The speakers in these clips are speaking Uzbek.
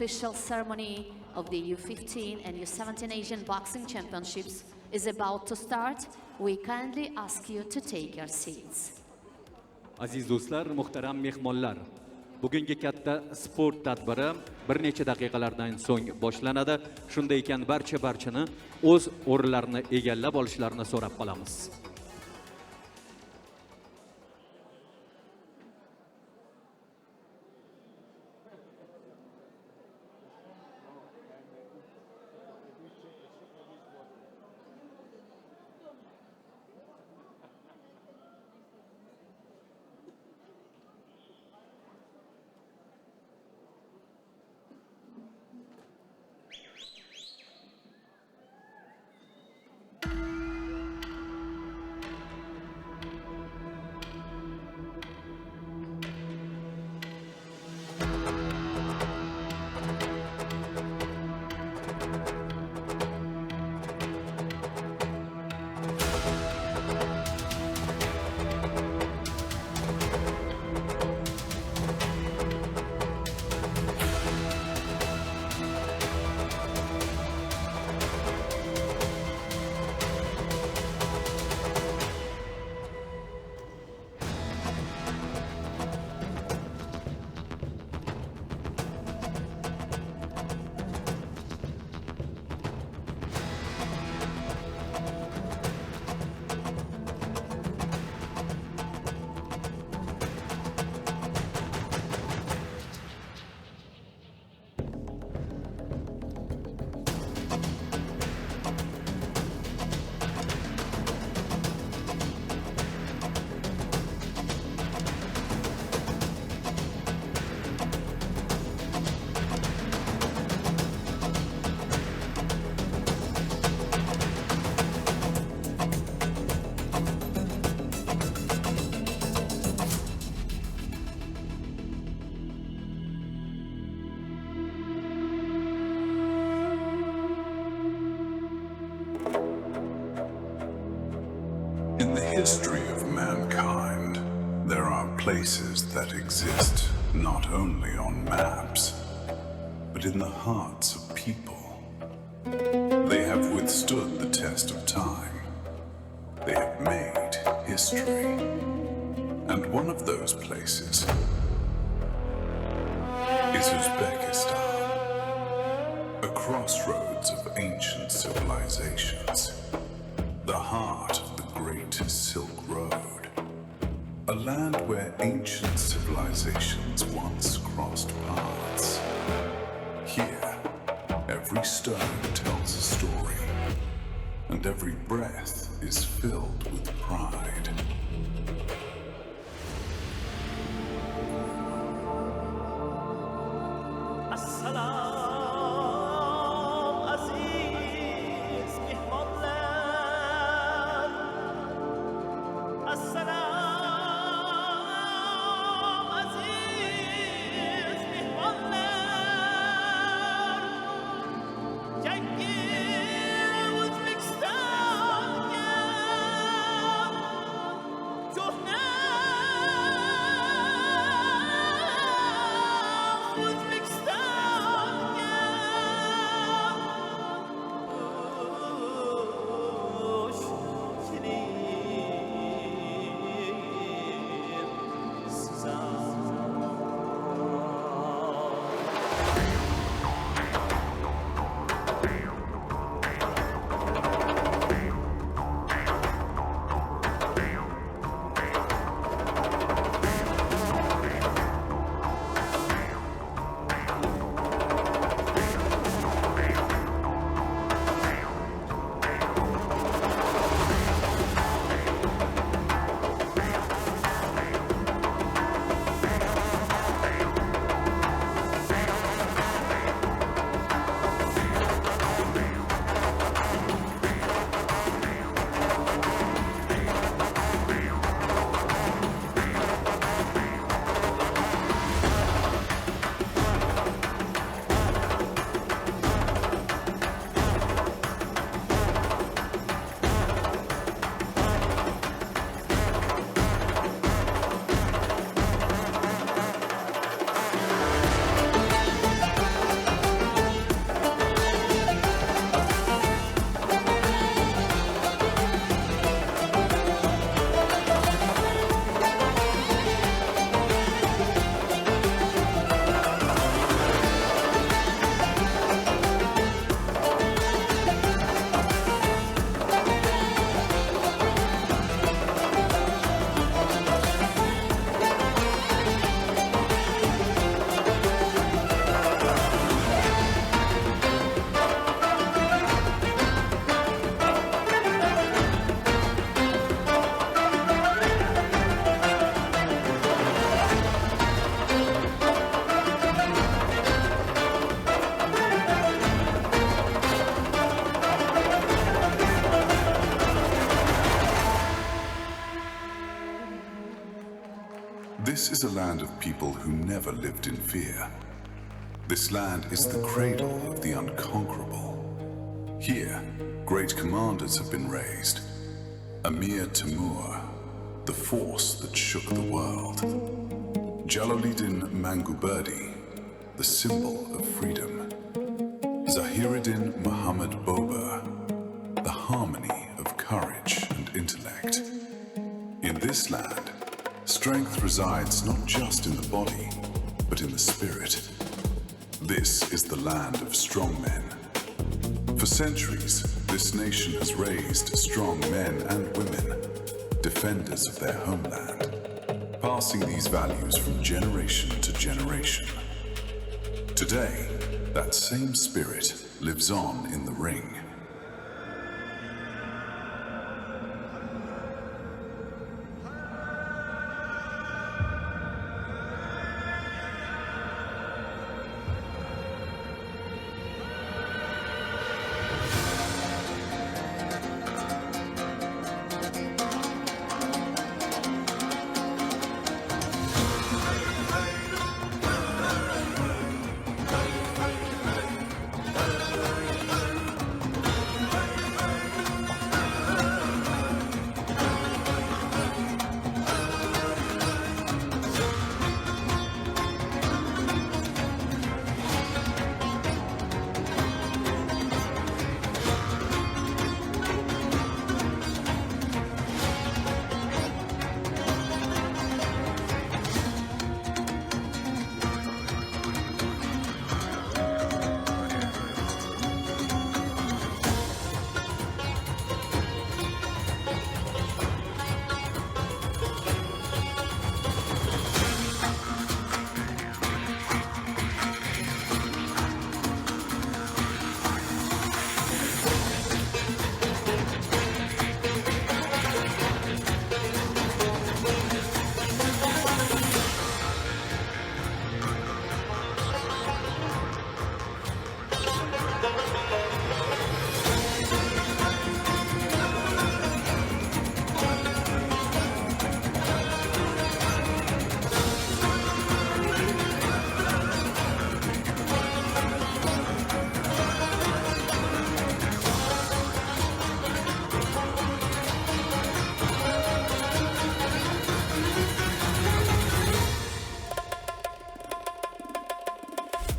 official ceremony of the U15 and U17 Asian Boxing Championships is about to start. We kindly ask you to take your seats. Aziz do'stlar, muhtaram mehmonlar, bugungi katta sport tadbiri bir necha daqiqalardan so'ng boshlanadi. Shunday ekan barchani o'z o'rinlarini egallab olishlarini so'rab qolamiz. In the history of mankind, there are places that exist not only on maps, but in the hearts of people. They have withstood the test of time. They have made history. And one of those places is Uzbekistan, a crossroads of ancient civilizations, the heart of the Great Silk Road, a land where ancient civilizations once crossed paths. Here, every stone tells a story, and every breath is filled with pride. This is a land of people who never lived in fear. This land is the cradle of the unconquerable. Here, great commanders have been raised. Amir Timur, the force that shook the world. Jalaluddin Manguberdi, the symbol of freedom. Zahiruddin Muhammad Bober, the harmony of courage and intellect. In this land, strength resides not just in the body, but in the spirit. This is the land of strong men. For centuries, this nation has raised strong men and women, defenders of their homeland, passing these values from generation to generation. Today, that same spirit lives on in the ring.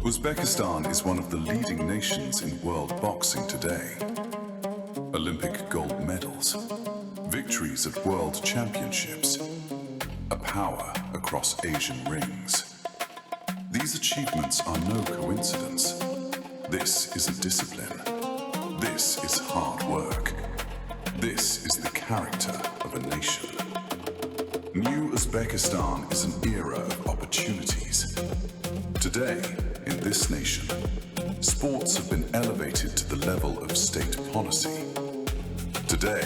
Uzbekistan is one of the leading nations in world boxing today. Olympic gold medals, victories at world championships, a power across Asian rings. These achievements are no coincidence. This is a discipline. This is hard work. This is the character of a nation. New Uzbekistan is an era of opportunities. Today, in this nation, sports have been elevated to the level of state policy. Today,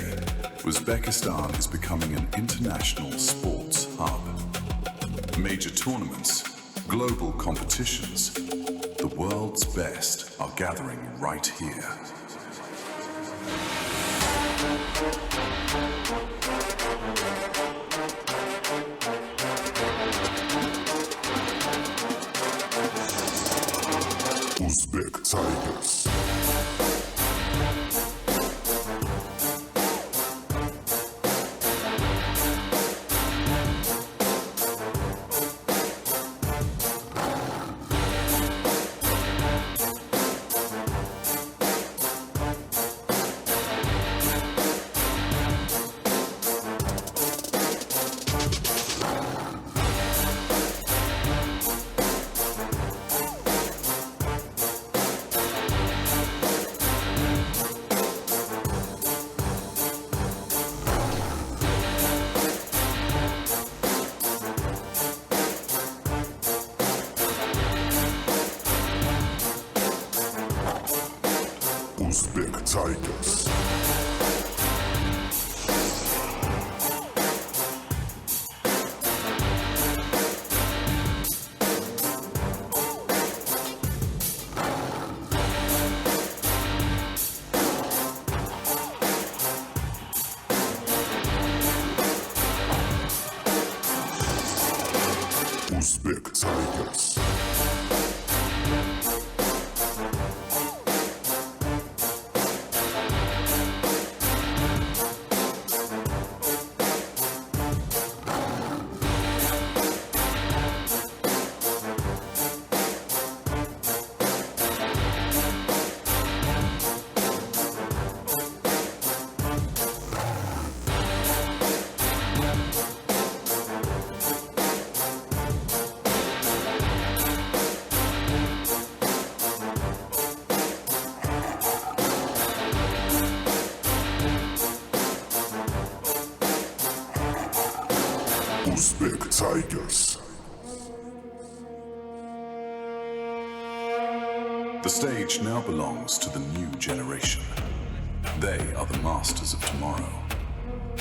Uzbekistan is becoming an international sports hub. Major tournaments, global competitions, the world's best are gathering right here. Uzbek Tigers. Uzbek Tigers. Uzbek Tigers. The stage now belongs to the new generation. They are the masters of tomorrow.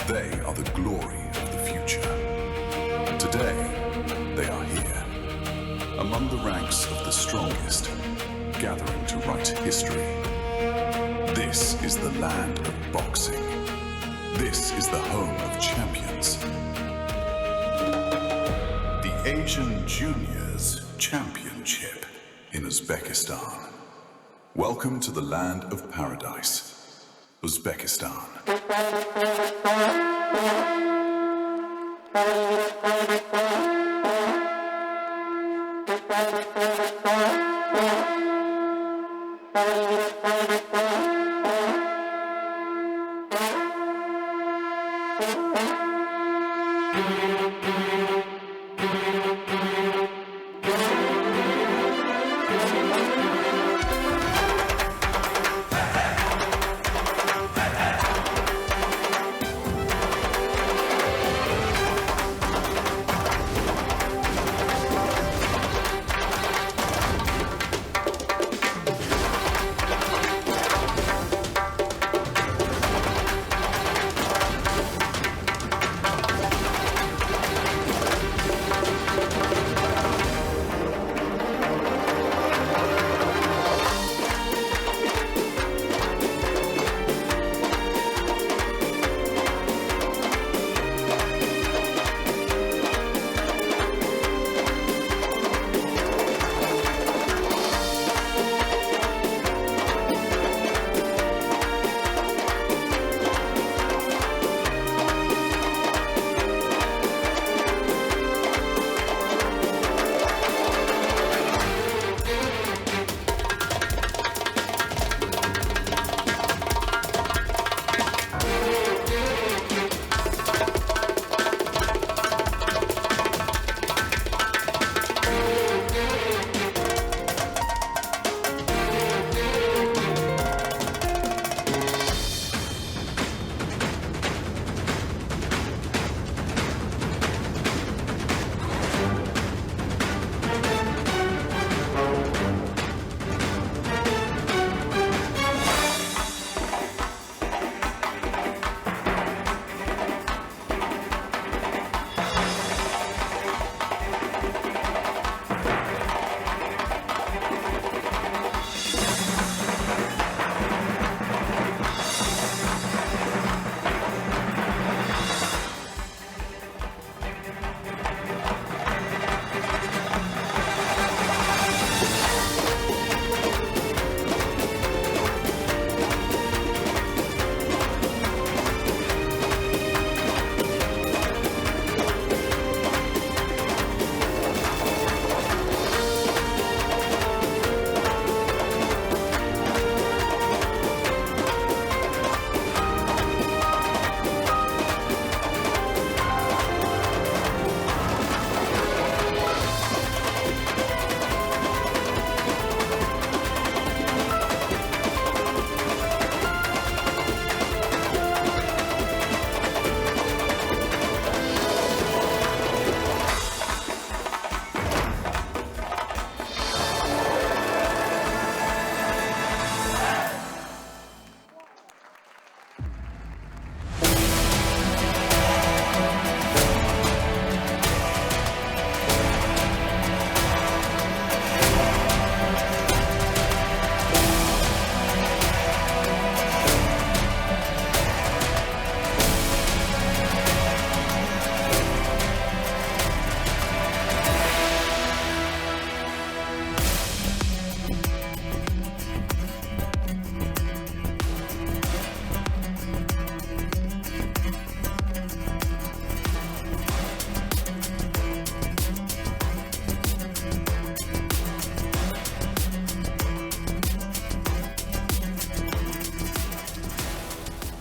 They are the glory of the future. Today, they are here, among the ranks of the strongest, gathering to write history. This is the land of boxing. This is the home of champions. The Asian Juniors Championship in Uzbekistan. Welcome to the land of paradise, Uzbekistan.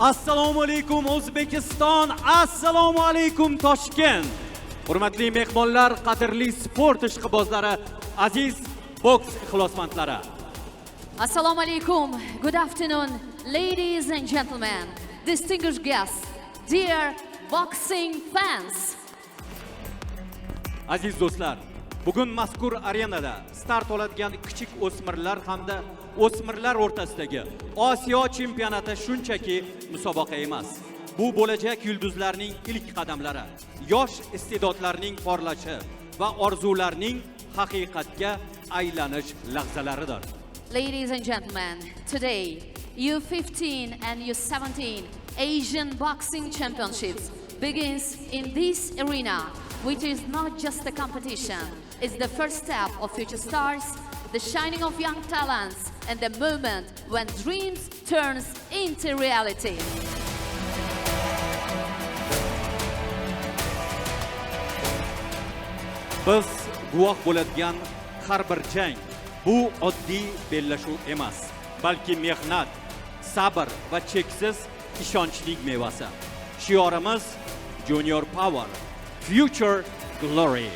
Assalomu alaykum O'zbekiston, assalomu alaykum Tashkent. Hurmatli mehmonlar, qadrli sport ishqibozlari, aziz boks ixlosmandlari. Assalomu alaikum. Good afternoon, ladies and gentlemen, distinguished guests, dear boxing fans. Aziz do'stlar, bugun mazkur arenada start oladigan kichik o'smirlar hamda o'smirlar o'rtasidagi Osiyo chempionati shunchaki musobaqa emas. Bu bo'lajak yulduzlarning ilk qadamlari, yosh iste'dodlarning porlashi va orzularning haqiqatga aylanish lahzalaridir. Ladies and gentlemen, today U15 and U17 Asian Boxing Championships begins in this arena, which is not just a competition, it's the first step of future stars, the shining of young talents, and the moment when dreams turns into reality. Biz guvoh bo'ladigan har bir jang bu oddiy bellashuv emas, balki mehnat, sabr va cheksiz ishonchning mevasi. Shiorimiz Junior Power, Future Glory.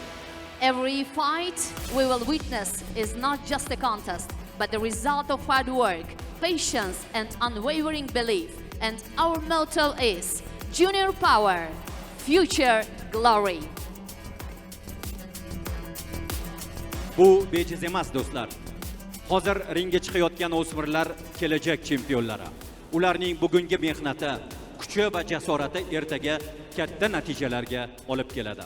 Every fight we will witness is not just a contest, but the result of hard work, patience, and unwavering belief. And our motto is Junior Power, Future Glory. Bu bejiz emas do'stlar. Hozir ringga chiqayotgan o'smirlar kelajak chempionlari. Ularning bugungi mehnati, kuchi va jasorati ertaga katta natijalarga olib keladi.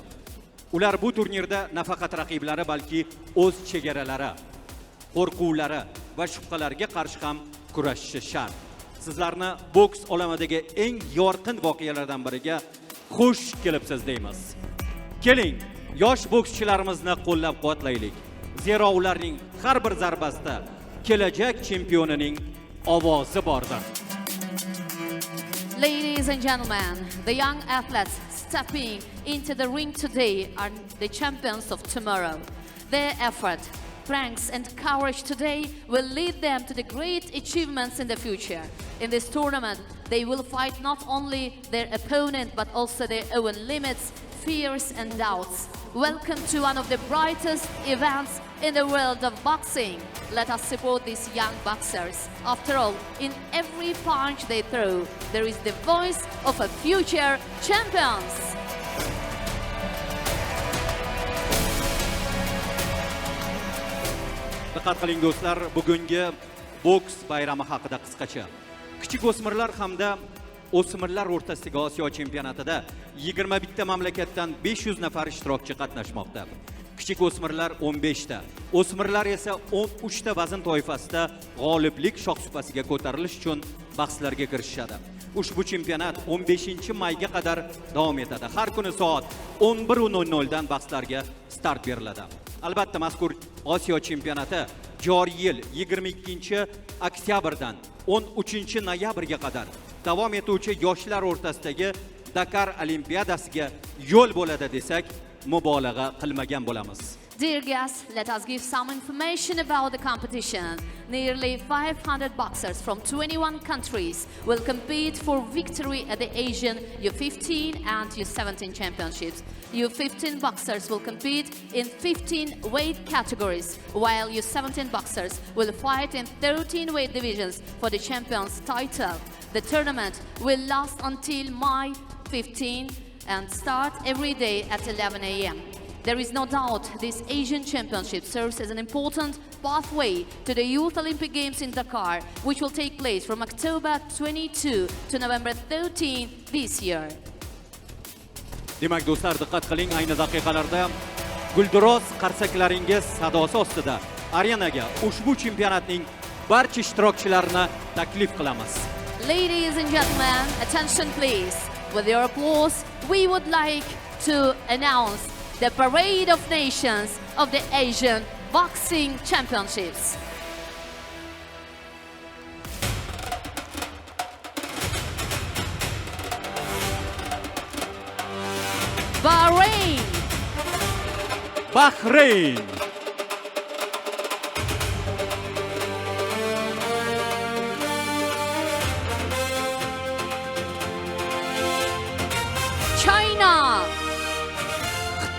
Ular bu turnirda nafaqat raqiblari, balki o'z chegaralari, qo'rquvlari va shubhalarga qarshi ham kurashishi shart. Sizlarni boks olamidagi eng yorqin voqealardan biriga xush kelibsiz deymiz. Keling, yosh bokschilarimizni qo'llab-quvvatlaylik. Zero ularning har bir zarbasida kelajak chempionining ovozi bordir. Ladies and gentlemen, the young athletes stepping into the ring today are the champions of tomorrow. Their effort, strength, and courage today will lead them to the great achievements in the future. In this tournament, they will fight not only their opponent but also their own limits, fears, and doubts. Welcome to one of the brightest events in the world of boxing. Let us support these young boxers. After all, in every punch they throw, there is the voice of a future champions. Diqqat qiling do'stlar, bugungi boks bayrami haqida qisqacha. Kichik o'smirlar hamda o'smirlar o'rtasidagi Osiyo chempionatida 21 ta mamlakatdan 500 nafar ishtirokchi qatnashmoqda. Kichik o'smirlar 15 ta, o'smirlar esa 13 ta vazn toifasida g'oliblik shohsupasiga ko'tarilish uchun bahslarga kirishadi. Ushbu chempionat 15-mayga qadar davom etadi. Har kuni soat 11:00 dan bahslarga start beriladi. Albatta, mazkur Osiyo chempionati joriy yil 22-oktyabrdan 13-noyabrga qadar davom etuvchi yoshlar o'rtasidagi Dakar Olimpiadasiga yo'l bo'ladi desak, mubolag'a qilmagan bo'lamiz. Dear guests, let us give some information about the competition. Nearly 500 boxers from 21 countries will compete for victory at the Asian U15 and U17 championships. U15 boxers will compete in 15 weight categories, while U17 boxers will fight in 13 weight divisions for the champion's title. The tournament will last until May 15 and start every day at 11 a.m. There is no doubt this Asian Championship serves as an important pathway to the Youth Olympic Games in Dakar, which will take place from October 22 to November 13 this year. Demak do'stlar, diqqat qiling, ayni daqiqalarda gulduros qarsaklaringiz sadosi ostida arenaga ushbu chempionatning barcha ishtirokchilarini taklif qilamiz. Ladies and gentlemen, attention please. With your applause, we would like to announce the Parade of Nations of the Asian Boxing Championships. Bahrain, Bahrain, China,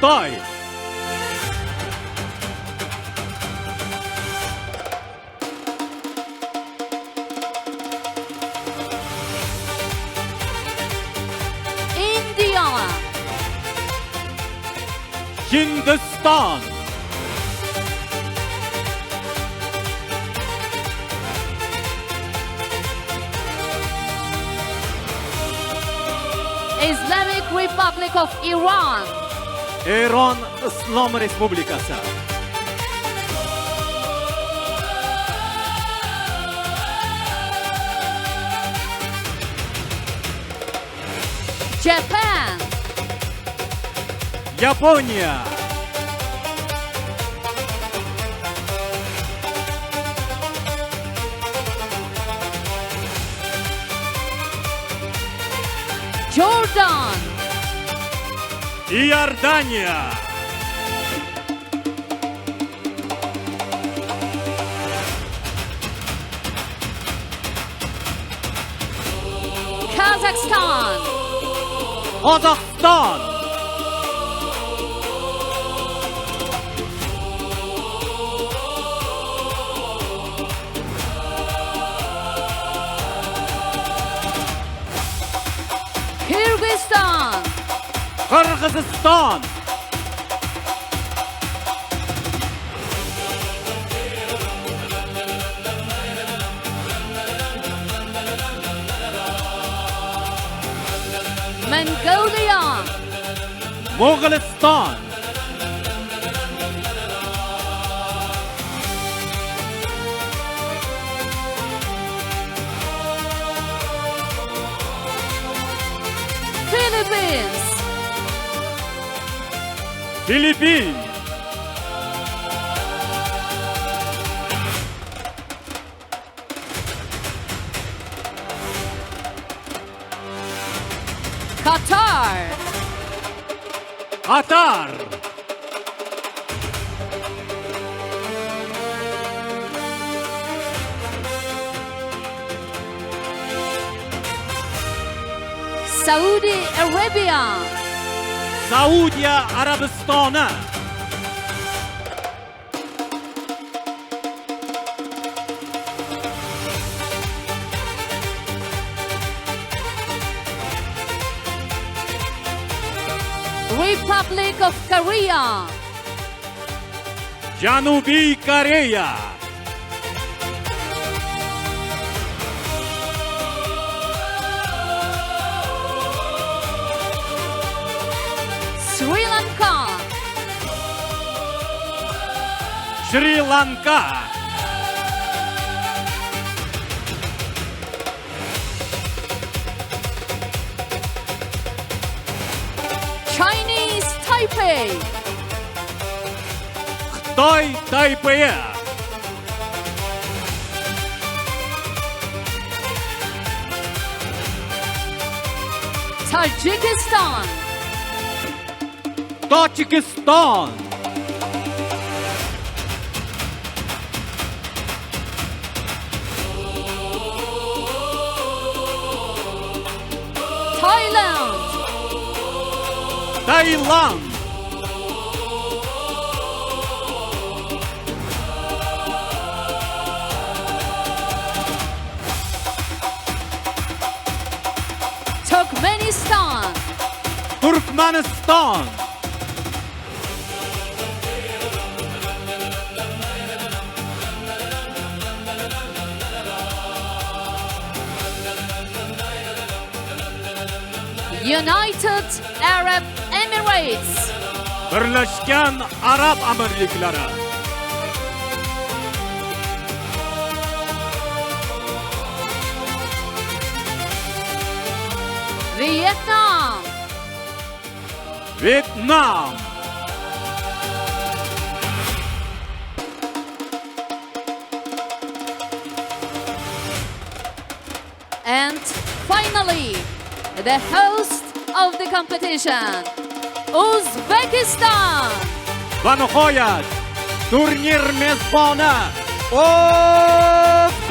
Xitoy, Hindiston. Islamic Republic of Iran. Eron Islom Respublikasi. Japan. Yaponiya. Jordan. Iordaniya. Kazakhstan. Qozog'iston. Kyrgyzstan. Qirg'iziston. Mongolia. Mo'g'uliston. Philippines. Filipin. Qatar. Qatar. Saudi Arabia. Saudiya Arabistoni. Republic of Korea. Janubiy Koreya. Sri Lanka. Sri Lanka. Chinese Taipei. Xitoy Taypeyi. Tajikistan. Tojikiston. Thailand. Thailand. Turkmenistan. Turkmeniston. United Arab Emirates. Birlashgan Arab Amirliklari. Vietnam. Vietnam. And finally, the host of the competition, Uzbekistan. Va nihoyat turnir mezboni O'zbekiston.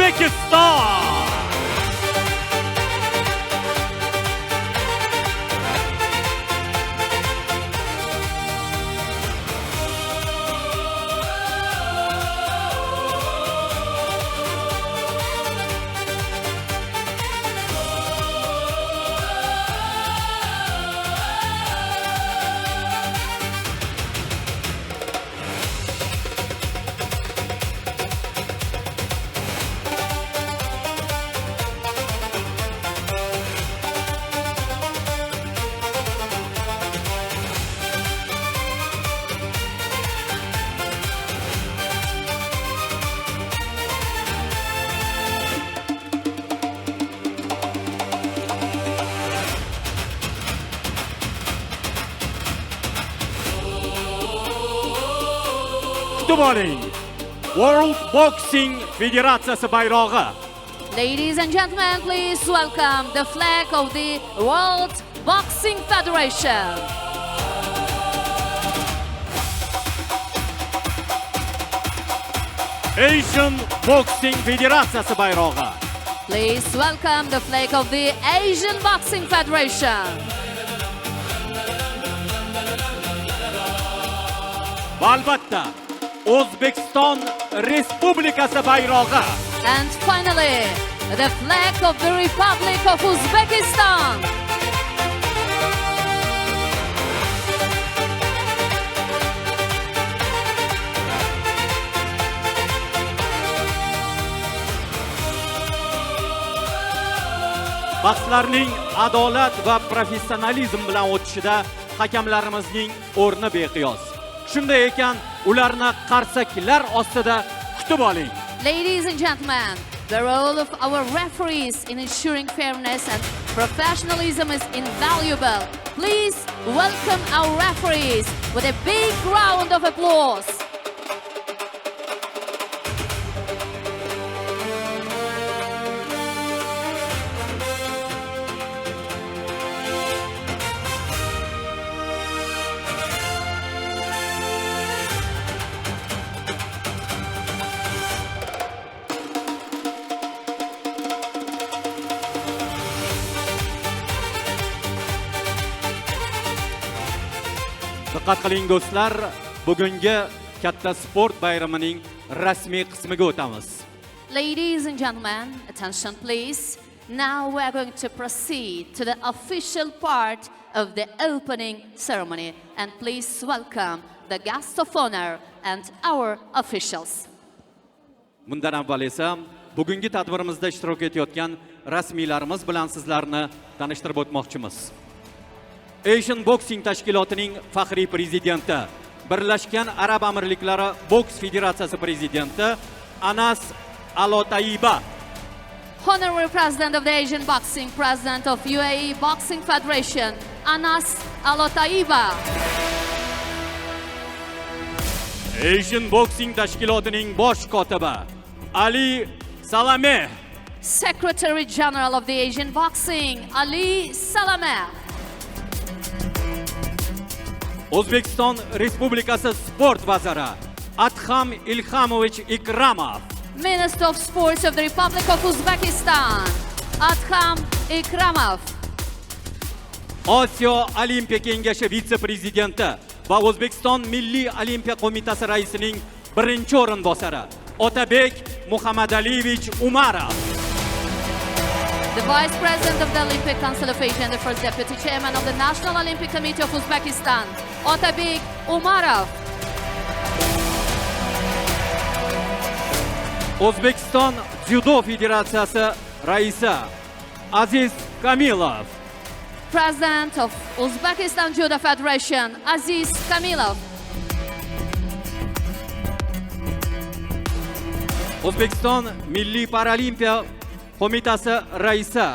kutib oling. World Boxing Federatsiyasi bayrog'i. Ladies and gentlemen, please welcome the flag of the World Boxing Federation. Asian Boxing Federatsiyasi bayrog'i. Please welcome the flag of the Asian Boxing Federation. Va albatta, Uzbekistan Respublikasi bayrog'i. And finally, the flag of the Republic of Uzbekistan. Bahslarning adolat va professionalizm bilan o'tishida hakamlarimizning o'rni beqiyos. Shunday ekan, ularni qarsaklar ostida kutib oling. Ladies and gentlemen, the role of our referees in ensuring fairness and professionalism is invaluable. Please welcome our referees with a big round of applause. Diqqat qiling do'stlar, bugungi katta sport bayramining rasmiy qismiga o'tamiz. Ladies and gentlemen, attention please. Now we are going to proceed to the official part of the opening ceremony. And please welcome the guest of honor and our officials. Bundan avval esa bugungi tadbirimizda ishtirok etayotgan rasmiylarimiz bilan sizlarni tanishtirib o'tmoqchimiz. Asian Boxing tashkilotining faxriy prezidenti, Birlashgan Arab Amirliklari Boks Federatsiyasi prezidenti Anas Alotaiba. Honorary President of the Asian Boxing, President of UAE Boxing Federation, Anas Alotaiba. Asian Boxing tashkilotining bosh kotibi Ali Salameh. Secretary General of the Asian Boxing, Ali Salameh. O'zbekiston Respublikasi sport vaziri Adham Ilhamovich Ikramov. Minister of Sports of the Republic of Uzbekistan, Adham Ikramov. Osiyo Olimpiya Kengashi vitse-prezidenti va O'zbekiston Milliy Olimpiya qo'mitasi raisining birinchi o'rinbosari Otabek Muhammadaliyevich Umarov. The Vice President of the Olympic Council of Asia and the First Deputy Chairman of the National Olympic Committee of Uzbekistan, Otabek Umarov. O'zbekiston Judo Federatsiyasi raisi Aziz Kamilov. President of Uzbekistan Judo Federation, Aziz Kamilov. O'zbekiston Milliy Paralimpiya qo'mitasi raisi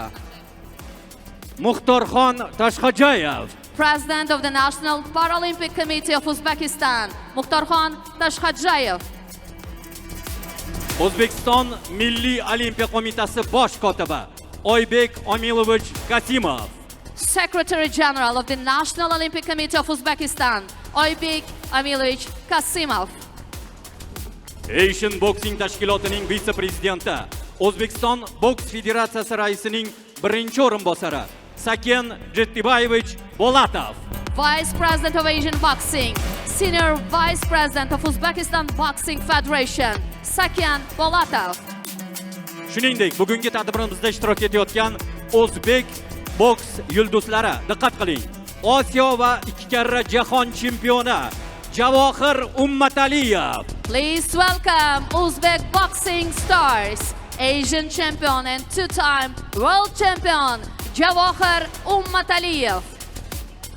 Muxtorxon Tashxojayev. President of the National Paralympic Committee of Uzbekistan, Muxtorxon Tashxojayev. O'zbekiston Milliy Olimpiya qo'mitasi bosh kotibi Oybek Omilovich Kasimov. Secretary General of the National Olympic Committee of Uzbekistan, Oybek Omilovich Kasimov. Asian Boxing tashkilotining vitse-prezidenti, O'zbekiston Boks Federatsiyasi raisining birinchi o'rinbosari Saken Jettibayevich Bolatov. Vice President of Asian Boxing, Senior Vice President of Uzbekistan Boxing Federation, Saken Bolatov. Shuningdek, bugungi tadbirimizda ishtirok etayotgan O'zbek boks yulduzlari, diqqat qiling. Osiyo va 2 karra jahon chempioni Javohir Ummataliyev. Please welcome Uzbek boxing stars, Asian champion and two-time world champion Javohir Ummataliyev.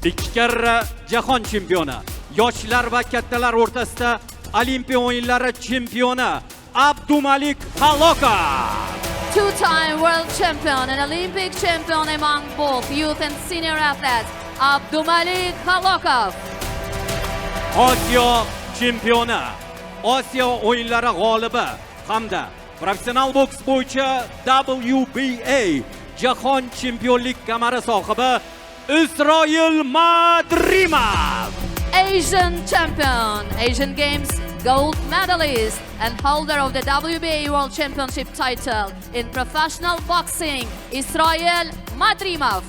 2 karra jahon chempioni, yoshlar va kattalar o'rtasida Olimpiya o'yinlari chempioni Abdumalik Halokov. Two-time world champion and Olympic champion among both youth and senior athletes, Abdumalik Halokov. Osiyo chempioni Osiyo o'yinlari g'olibi hamda professional boks bo'yicha WBA Jahon chempionlik kamari sohibi Isroil Madrimov. Asian champion, Asian Games gold medalist and holder of the WBA World Championship title in professional boxing, Isroil Madrimov.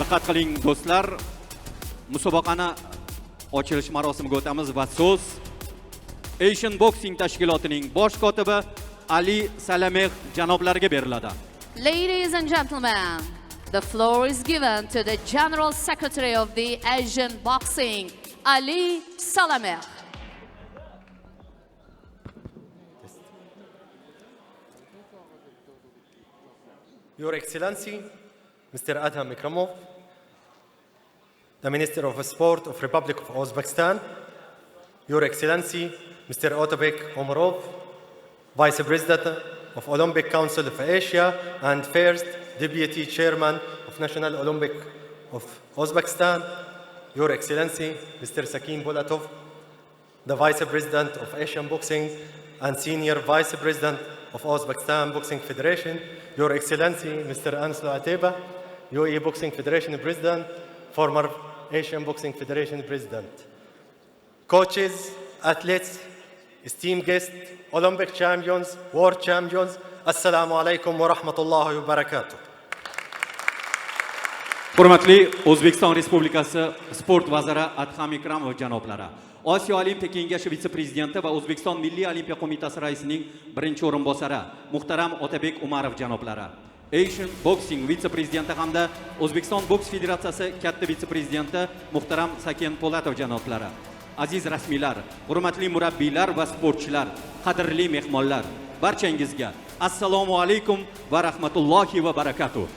Diqqat qiling do'stlar, musobaqani ochilish marosimiga o'tamiz va so'z Asian Boxing tashkilotining bosh kotibi Ali Salameh janoblariga beriladi. Ladies and gentlemen, the floor is given to the General Secretary of the Asian Boxing, Ali Salameh. Your Excellency, Mr. Adham Ikramov, the Minister of Sport of Republic of Uzbekistan, Your Excellency, Mr. Otabek Omarov, Vice President of Olympic Council of Asia and First Deputy Chairman of National Olympic of Uzbekistan, Your Excellency, Mr. Sakin Bulatov, the Vice President of Asian Boxing and Senior Vice President of Uzbekistan Boxing Federation, Your Excellency, Mr. Anslo Ateba, UAE Boxing Federation President, former Asian Boxing Federation President. Coaches, athletes, esteemed guests, Olympic champions, world champions, Assalamu alaikum wa rahmatullahi wa barakatuh. Hurmatli O'zbekiston Respublikasi sport vaziri Adham Ikramov janoblari, Osiyo Olimpiya Kengashi vitse-prezidenti va O'zbekiston Milliy Olimpiya qo'mitasi raisining birinchi o'rinbosari muhtaram Otabek Umarov janoblari, Asian Boxing vitse-prezidenti hamda O'zbekiston boks federatsiyasi katta vitse-prezidenti muhtaram Sakin Po'latov janoblari, aziz rasmiylar, hurmatli murabbiylar va sportchilar, qadrli mehmonlar, barchangizga assalomu alaykum va rahmatullohi va barakatuh.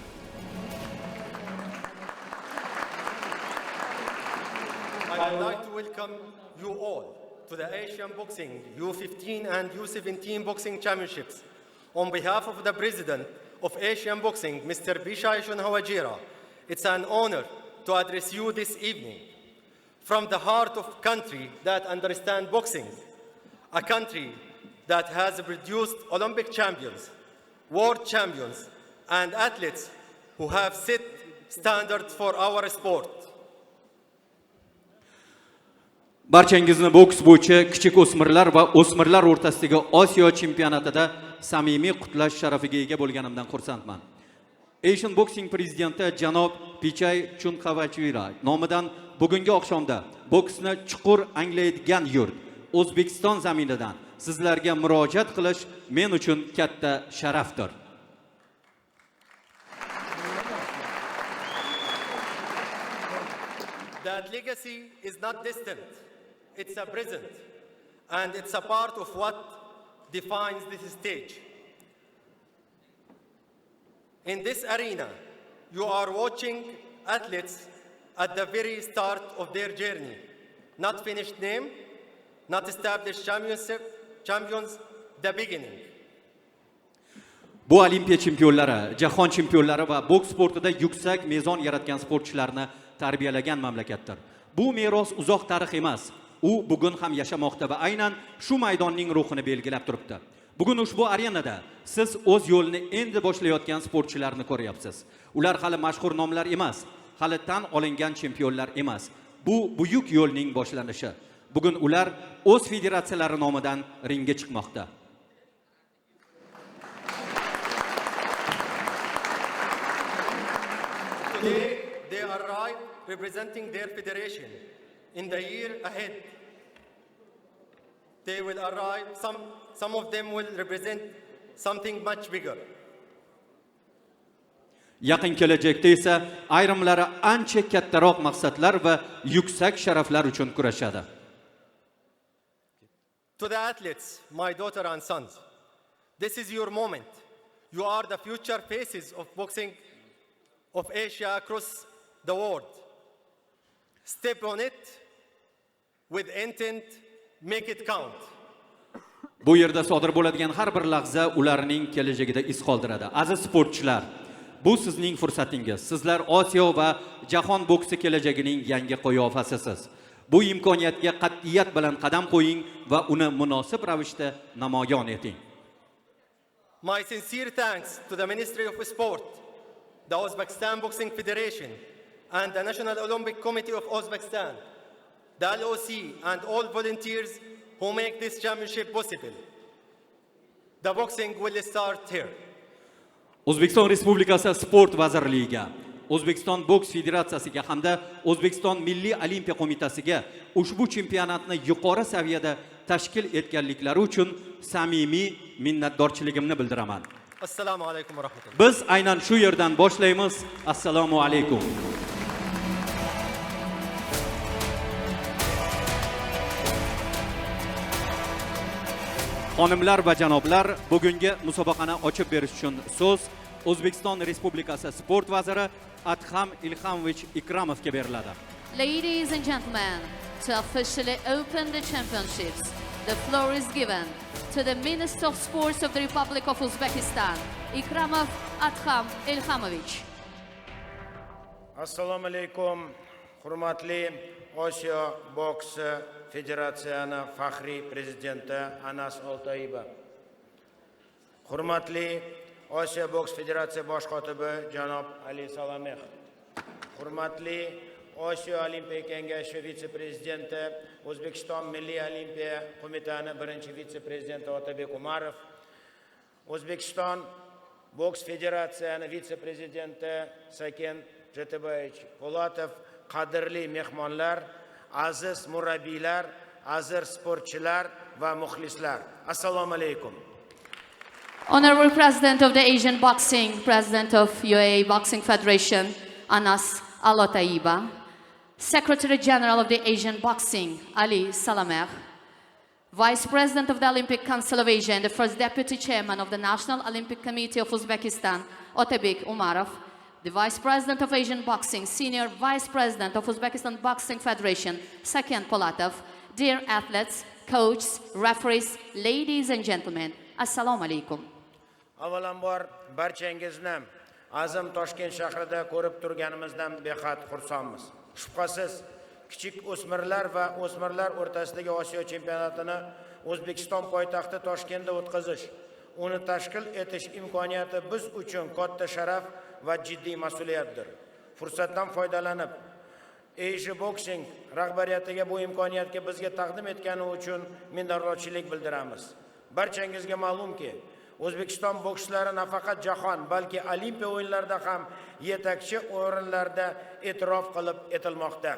I'd like to welcome you all to the Asian Boxing U15 and U17 Boxing Championships. On behalf of the President of Asian Boxing, Mr. Bishai Hawajira, it's an honor to address you this evening. From the heart of a country that understands boxing, a country that has produced Olympic champions, world champions, and athletes who have set standards for our sport. Barchangizni boks bo'yicha kichik o'smirlar va o'smirlar o'rtasidagi Osiyo chempionatida samimiy qutlash sharafiga ega bo'lganimdan xursandman. Asian Boxing prezidenti janob Bishai Hawajira nomidan bugungi oqshomda boksni chuqur anglaydigan yurt O'zbekiston zaminidan sizlarga murojaat qilish men uchun katta sharafdir. That legacy is not distant, it's a present, and it's a part of what defines this stage. In this arena, you are watching athletes at the very start of their journey. Not finished name, not established champions, the beginning. Bu Olimpiya chempionlari, jahon chempionlari va boks sportida yuksak mezon yaratgan sportchilarni tarbiyalagan mamlakatdir. Bu meros uzoq tarix emas. U bugun ham yashamoqda va aynan shu maydonning ruhini belgilab turibdi. Bugun ushbu arenada siz o'z yo'lini endi boshlayotgan sportchilarni ko'ryapsiz. Ular hali mashhur nomlar emas, hali tan olingan chempionlar emas. Bu buyuk yo'lning boshlanishi. Bugun ular o'z federatsiyalari nomidan ringga chiqmoqda. Today, they arrive representing their federation. In the year ahead, they will arrive, some of them will represent something much bigger. Yaqin kelajakda esa ayrimlari ancha kattaroq maqsadlar va yuksak sharaflar uchun kurashadi. To the athletes, my daughter and sons, this is your moment. You are the future faces of boxing of Asia across the world. Step on it with intent, make it count. Bu yerda sodir bo'ladigan har bir lahza ularning kelajagida iz qoldiradi. Aziz sportchilar, Bu sizning fursatingiz. Sizlar Osiyo va jahon boksi kelajagining yangi qiyofasisiz. Bu imkoniyatga qat'iyat bilan qadam qo'ying va uni munosib ravishda namoyon eting. My sincere thanks to the Ministry of Sport, the Uzbekistan Boxing Federation, and the National Olympic Committee of Uzbekistan, the LOC, and all volunteers who make this championship possible. The boxing will start here. O'zbekiston Respublikasi Sport vazirligiga, O'zbekiston boks federatsiyasiga hamda O'zbekiston Milliy olimpiya qo'mitasiga ushbu chempionatni yuqori saviyada tashkil etganliklari uchun samimiy minnatdorchiligimni bildiraman. Assalomu alaykum va rahmatulloh. Biz aynan shu yerdan boshlaymiz. Assalomu alaykum. Xonimlar va janoblar, bugungi musobaqani ochib berish uchun so'z O'zbekiston Respublikasi sport vaziri Anthem Ilhamovich Ikramovga beriladi. Ladies and gentlemen, to officially open the championships, the floor is given to the Minister of Sports of the Republic of Uzbekistan, Ikramov Anthem Ilhamovich. Assalomu alaykum, hurmatli Osiyo boks federatsiyani faxriy prezidenti Anas Oltoyeva. Hurmatli Osiyo boks federatsiya bosh kotibi janob Ali Salameh. Hurmatli Osiyo Olimpiya kengashi vitse-prezidenti, O'zbekiston Milliy olimpiya qo'mitani birinchi vitse-prezidenti Otabek Umarov, O'zbekiston boks federatsiyani vitse-prezidenti Saken Jatabayevich Po'latov, qadrli mehmonlar, aziz murabbiylar, aziz sportchilar va muxlislar. Assalomu alaykum. Honorable President of the Asian Boxing, President of UAE Boxing Federation, Anas Alotaiba, Secretary General of the Asian Boxing, Ali Salameh, Vice President of the Olympic Council of Asia and the First Deputy Chairman of the National Olympic Committee of Uzbekistan, Otabek Umarov, the Vice President of Asian Boxing, Senior Vice President of Uzbekistan Boxing Federation, Saken Polatov, dear athletes, coaches, referees, ladies and gentlemen, Assalamu alaikum. Avvalambor barchangizni azim Tashkent shahrida ko'rib turganimizdan behad xursandmiz. Shubhasiz, kichik o'smirlar va o'smirlar o'rtasidagi Osiyo chempionatini O'zbekiston poytaxti Tashkentda o'tkazish, uni tashkil etish imkoniyati biz uchun katta sharaf va jiddiy mas'uliyatdir. Fursatdan foydalanib, Asia Boxing rahbariyatiga bu imkoniyatga bizga taqdim etgani uchun minnatdorchilik bildiramiz. Barchangizga ma'lumki, O'zbekiston bokschilari nafaqat jahon, balki olimpiya o'yinlarida ham yetakchi o'rinlarda e'tirof qilib etilmoqda.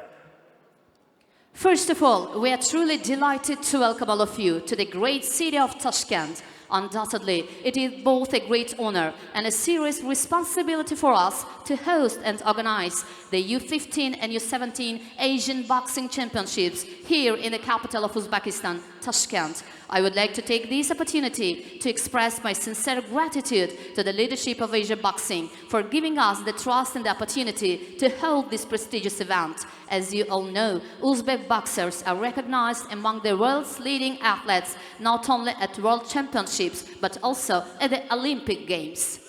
First of all, we are truly delighted to welcome all of you to the great city of Tashkent. Undoubtedly, it is both a great honor and a serious responsibility for us to host and organize the U15 and U17 Asian Boxing Championships here in the capital of Uzbekistan, Tashkent. I would like to take this opportunity to express my sincere gratitude to the leadership of Asia Boxing for giving us the trust and the opportunity to hold this prestigious event. As you all know, Uzbek boxers are recognized among the world's leading athletes, not only at World Championships, but also at the Olympic Games.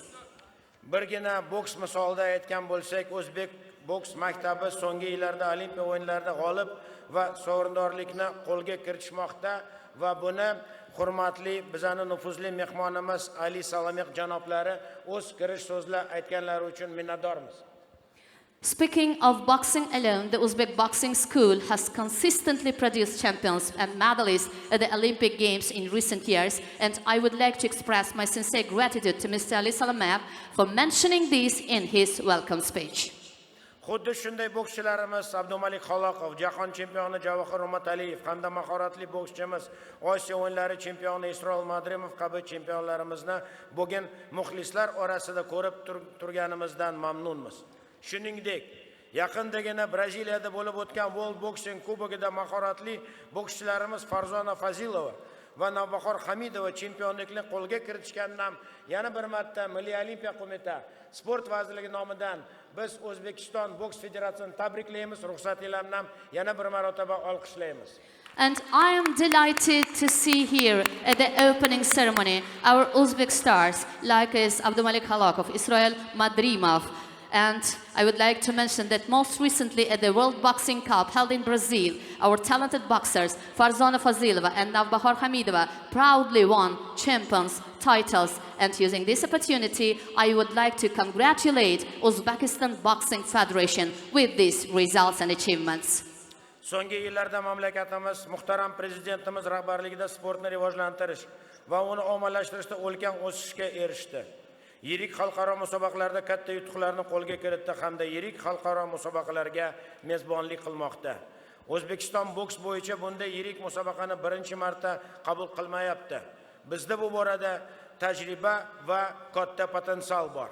Birgina boks misolida aytgan bo'lsak, O'zbek boks maktabi so'nggi yillarda Olimpiya o'yinlarida g'olib va sovrindorlikni qo'lga kiritishmoqda va buni hurmatli bizani nufuzli mehmonimiz Ali Salameh janoblari o'z kirish so'zlar aytganlari uchun minnatdormiz. Speaking of boxing alone, the Uzbek Boxing School has consistently produced champions and medalists at the Olympic Games in recent years, and I would like to express my sincere gratitude to Mr. Ali Salameh for mentioning this in his welcome speech. Xuddi shunday bokschilarimiz Abdumalik Xaloqov, jahon chempioni Javohir Umataliyev hamda mahoratli bokschimiz Osiyo o'yinlari chempioni Isroil Madrimov kabi chempionlarimizni bugun muxlislar orasida ko'rib turganimizdan mamnunmiz. Shuningdek, yaqindagina Braziliyada bo'lib o'tgan World Boxing Kubogida mahoratli bokschilarimiz Farzona Fazilova va Navbahor Hamidova chempionlikni qo'lga kiritishganidan ham yana bir marta Milliy olimpiya qo'mita sport vazirligi nomidan biz O'zbekiston boks federatsiyasini tabriklaymiz, ruxsatingizlar bilan yana bir marotaba olqishlaymiz. And I am delighted to see here at the opening ceremony our Uzbek stars like is Abdumalik Halakov, Israel Madrimov. And I would like to mention that most recently at the World Boxing Cup held in Brazil, our talented boxers Farzana Fazilova and Navbahor Hamidova proudly won champions titles. And using this opportunity, I would like to congratulate Uzbekistan Boxing Federation with these results and achievements. So'nggi yillarda mamlakatimiz muhtaram prezidentimiz rahbarligida sportni rivojlantirish va uni ommalashtirishda ulkan o'sishga erishdi. Yirik xalqaro musobaqalarda katta yutuqlarni qo'lga kiritdi hamda yirik xalqaro musobaqalarga mezbonlik qilmoqda. O'zbekiston boks bo'yicha bunday yirik musobaqani birinchi marta qabul qilmayapti. Bizda bu borada tajriba va katta potensial bor.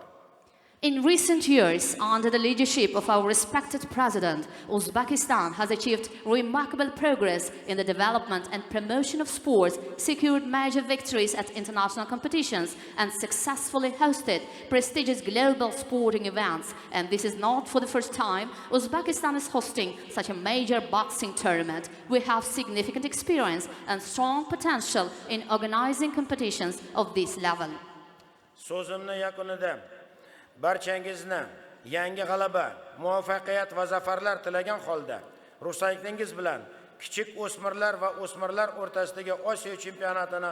In recent years, under the leadership of our respected president, Uzbekistan has achieved remarkable progress in the development and promotion of sports, secured major victories at international competitions, and successfully hosted prestigious global sporting events. And this is not for the first time Uzbekistan is hosting such a major boxing tournament. We have significant experience and strong potential in organizing competitions of this level. So'zimni yakunida barchangizni yangi g'alaba, muvaffaqiyat va zafarlar tilagan holda ruxsatingiz bilan kichik o'smirlar va o'smirlar o'rtasidagi Osiyo chempionatini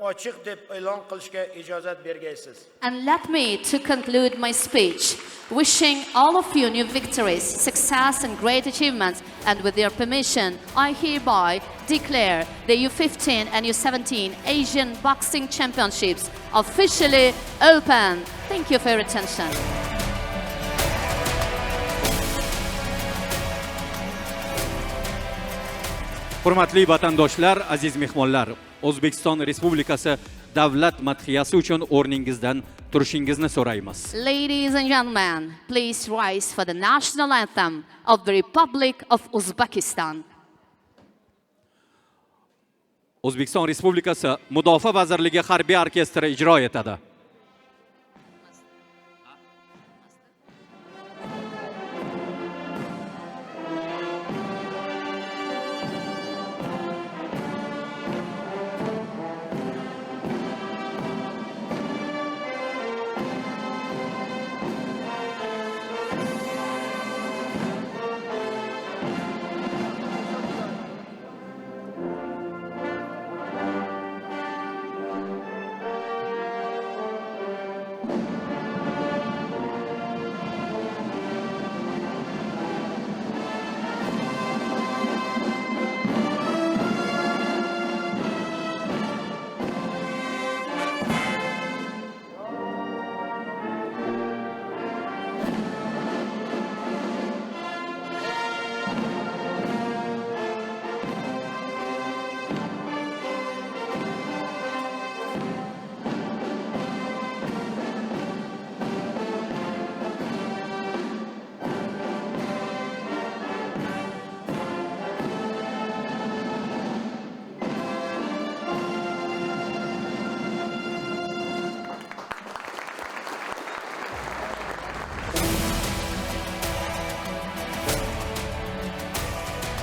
ochiq deb e'lon qilishga ijozat bergaysiz. And let me to conclude my speech, wishing all of you new victories, success and great achievements, and with your permission, I hereby declare the U15 and U17 Asian Boxing Championships officially open. Thank you for your attention. Hurmatli vatandoshlar, aziz mehmonlar, O'zbekiston Respublikasi davlat madhiyasi uchun o'rningizdan turishingizni so'raymiz. Ladies and gentlemen, please rise for the national anthem of the Republic of Uzbekistan. O'zbekiston Respublikasi Mudofaa vazirligi harbiy orkestri ijro etadi.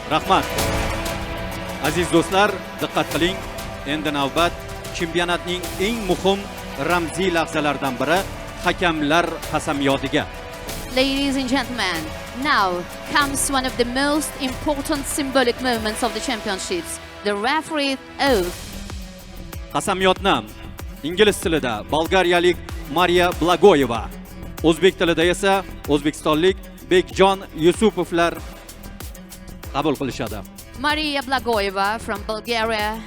Rahmat. Aziz do'stlar, diqqat qiling. Endi navbat chempionatning eng muhim ramziy lahzalaridan biri hakamlar qasamyodiga. Ladies and gentlemen, now comes one of the most important symbolic moments of the championships, the referee oath. Qasamyodni ingliz tilida bolgariyalik Mariya Blagoyeva, o'zbek tilida esa o'zbekistonlik Bekjon Yusupovlar qabul qilishadi. Mariya Blagoyeva from Bulgaria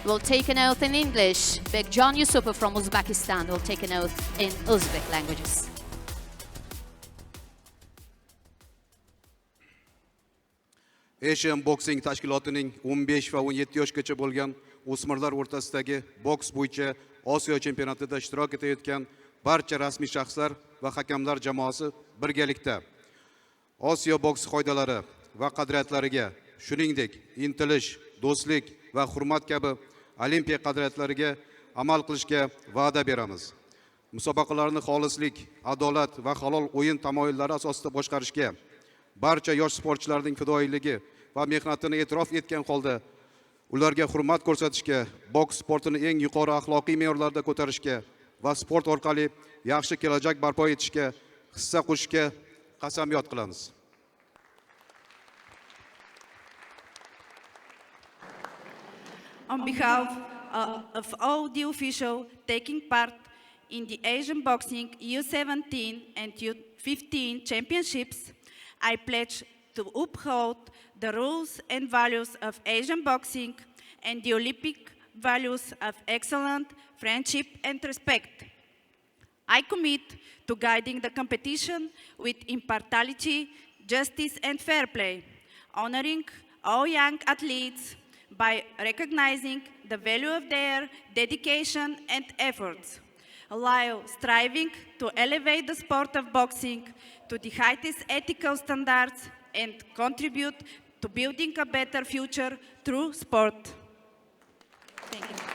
will take an oath in English. Bekjon Yusupov from Uzbekistan will take an oath in Uzbek languages. Asian Boxing tashkilotining 15 va 17 yoshgacha bo'lgan o'smirlar o'rtasidagi boks bo'yicha Osiyo chempionatida ishtirok etayotgan barcha rasmiy shaxslar va hakamlar jamoasi birgalikda Osiyo boks qoidalari va qadriyatlariga, shuningdek, intilish, do'stlik va hurmat kabi olimpiya qadriyatlariga amal qilishga va'da beramiz. Musobaqalarni xolislik, adolat va halol o'yin tamoyillari asosida boshqarishga, barcha yosh sportchilarning fidoyiligi va mehnatini e'tirof etgan holda ularga hurmat ko'rsatishga, boks sportini eng yuqori axloqiy me'yorlarda ko'tarishga va sport orqali yaxshi kelajak barpo etishga hissa qo'shishga qasamyod qilamiz. On behalf of all the officials taking part in the Asian Boxing U17 and U15 championships, I pledge to uphold the rules and values of Asian boxing and the Olympic values of excellence, friendship and respect. I commit to guiding the competition with impartiality, justice and fair play, honoring all young athletes by recognizing the value of their dedication and efforts, while striving to elevate the sport of boxing to the highest ethical standards and contribute to building a better future through sport. Thank you.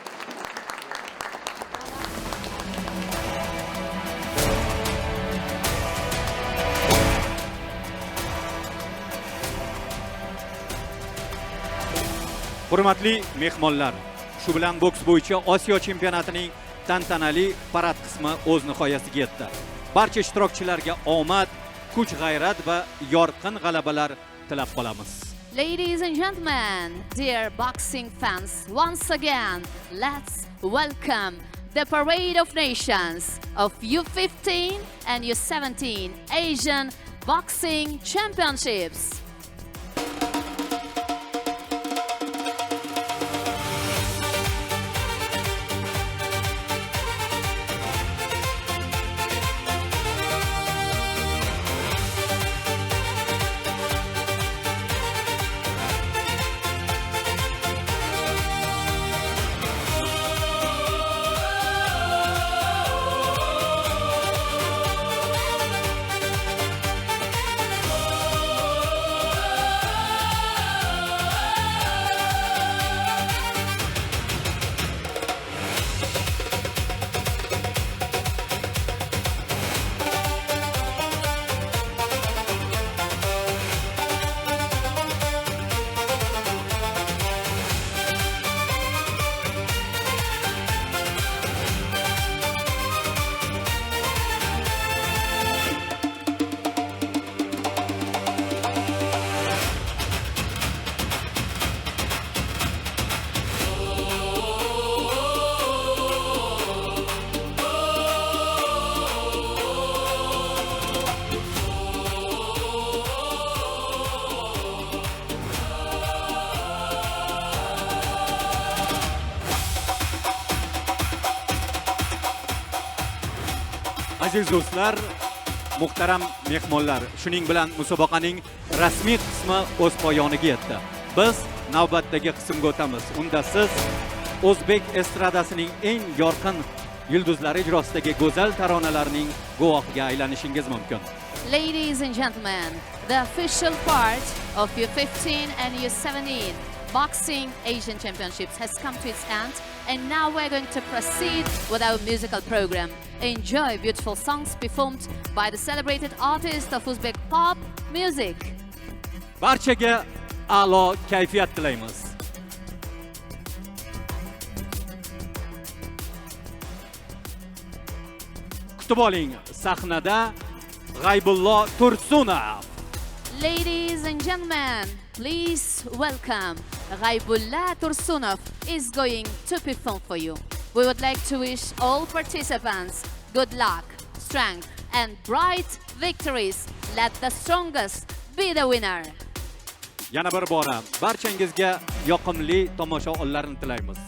Hurmatli mehmonlar, shu bilan boks bo'yicha Osiyo chempionatining tantanali parad qismi o'z nihoyasiga yetdi. Barcha ishtirokchilarga omad, kuch-g'ayrat va yorqin g'alabalar tilab qolamiz. Ladies and gentlemen, dear boxing fans, once again, let's welcome the Parade of Nations of U15 and U17 Asian Boxing Championships. Aziz do'stlar, muhtaram mehmonlar, shuning bilan musobaqaning rasmiy qismi o'z poyoniga yetdi. Biz navbatdagi qismga o'tamiz. Unda siz O'zbek estradasining eng yorqin yulduzlari ijrosidagi go'zal taronalarning guvohiga aylanishingiz mumkin. Ladies and gentlemen, the official part of U15 and U17 Boxing Asian Championships has come to its end, and now we're going to proceed with our musical program. Enjoy beautiful songs performed by the celebrated artist of Uzbek pop music. Barchaga a'lo kayfiyat tilaymiz. Kutib oling, sahnada G'aybullo Tursunov. Ladies and gentlemen, please welcome G'aybullo Tursunov is going to perform for you. We would like to wish all participants good luck, strength and bright victories. Let the strongest be the winner. Yana bir bora barchangizga yoqimli tomoshalarni tilaymiz.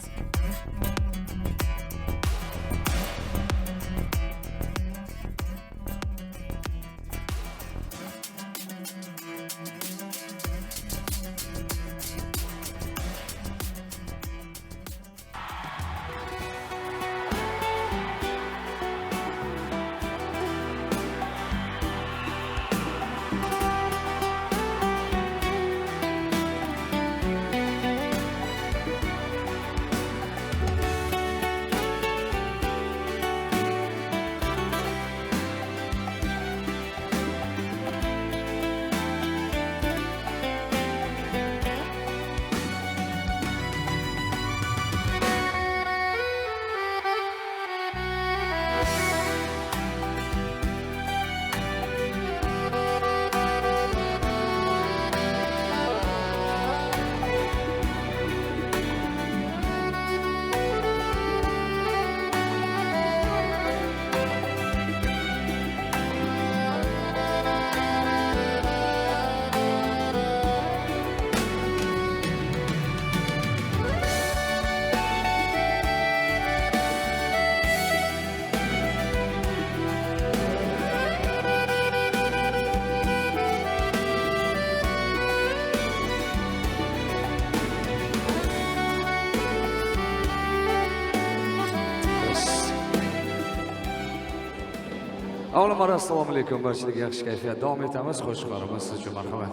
Avvalambor assalomu alaykum, barchaga yaxshi kayfiyat davom etamiz. Qo'shiqlarimiz siz uchun marhamat.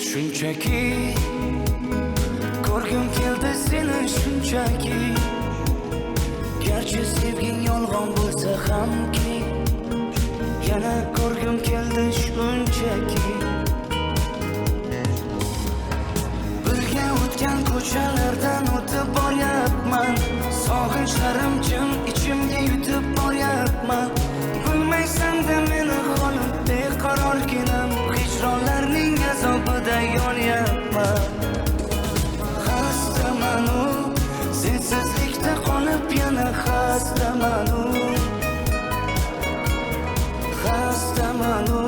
Shunchaki ko'rgim keldi seni shunchaki, garchi sevging yolg'on bo'lsa hamki, yana ko'rgim keldi shunchaki. Birga o'tgan ko'chalardan o'tib boryapman, sog'inchlarim jim ichimga yutib boryapman. Bilmaysan-da meni holim beqarorginam, hijronlarning azobida yonyapman. Xastamanu, sensizlikda qolib yana xastamanu. Xastamanu,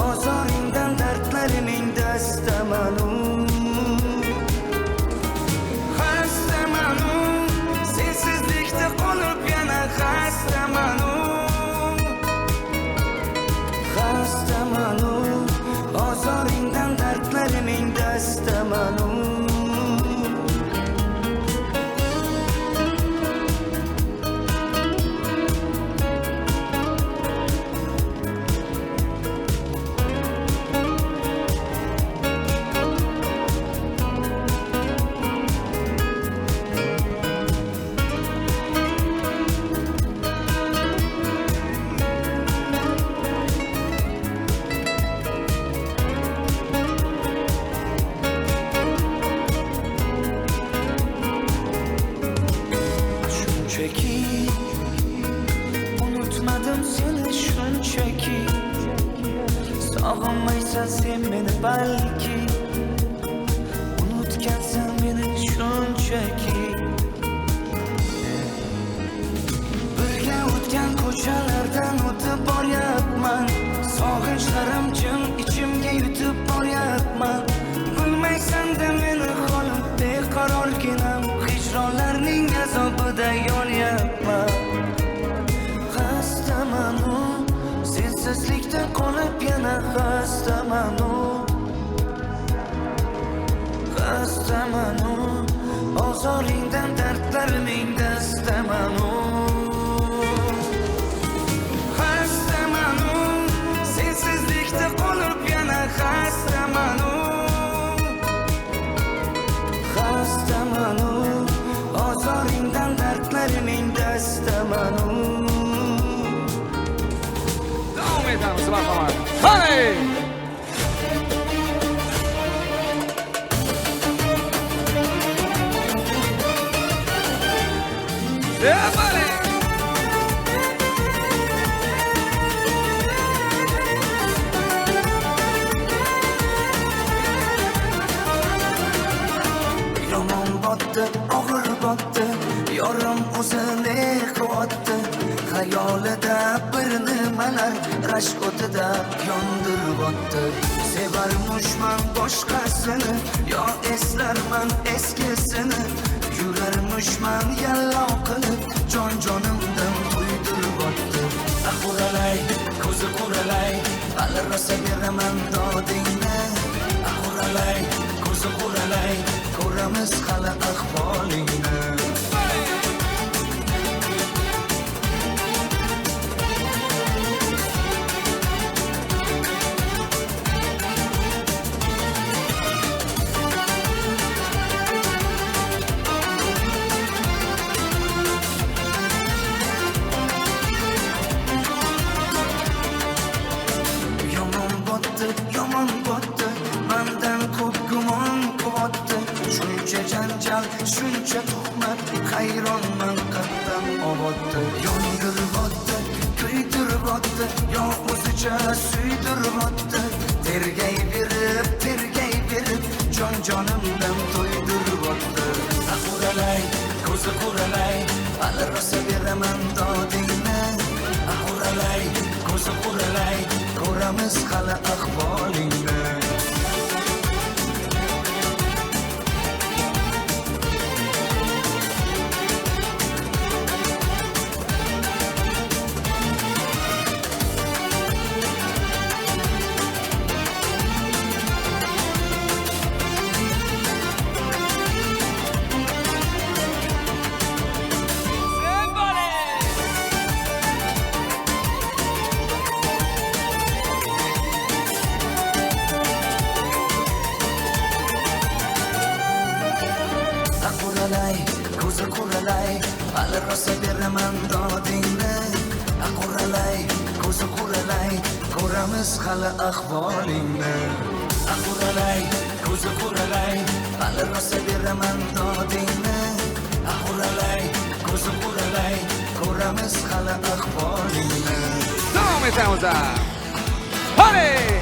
ozoringdan dardlarimning dastamanu. Xastamanu, sensizlikda qolib yana xastamanu. Xastamanu, ozoringdan dardlarimning dastamanu. Unutmadım seni şunchaki, sog'inmaysan sen meni balki, unutgansan meni shunchaki. Birga o'tgan ko'chalardan o'tib boryapman, sog'inchlarim jim ichimga yutib boryapman. Bilmaysan-da meni holim beqarorginam, hijronlarning azobida yonyapman. Xastamanu, sensizlikda qolib yana xastamanu. Xastamanu, ozoringdan dardlarimning dastamanu. Xastamanu, sensizlikda qolib yana xastamanu. Xastamanu, ozoringdan dardlarimning dastamanu. Davom etamiz, marhamat. Hey! Everybody! Yomon botdi, og'ir botdi, yorim o'zini quvotdi. Xayolida bir nimalar rashk o'tida yondirib o'tdi. Sevarmishman boshqasini, yo eslarman eskisini. Yurarmishman yallo qilib, jonimdan to'ydirib o'tdi. Quralay, ko'zi quralay, hali rosa beraman dodingni. Quralay, ko'zi quralay, ko'ramiz hali ahvolingni. Yomon botdi, mendan ko'p gumon quvotdi. Shuncha janjal, shuncha tuhmat, hayronman qatdan oboddi. Yondirib o'tdi, kuydirib o'tdi, yo o'zicha suydirib o'tdi. Tergay berib, jonimdan to'ydirib o'tdi. Quralay, ko'zi quralay, hali rosa beraman dodingni. Quralay, ko'zi quralay, ko'ramiz hali ahvolingni. quralay, ko'zi quralay, hali rosa beraman dodingni. Quralay, ko'zi quralay, ko'ramiz hali ahvolingni. Quralay, ko'zi quralay, hali rosa beraman dodingni. Quralay, ko'zi quralay, ko'ramiz hali ahvolingni. Davom etamiz. Hadi!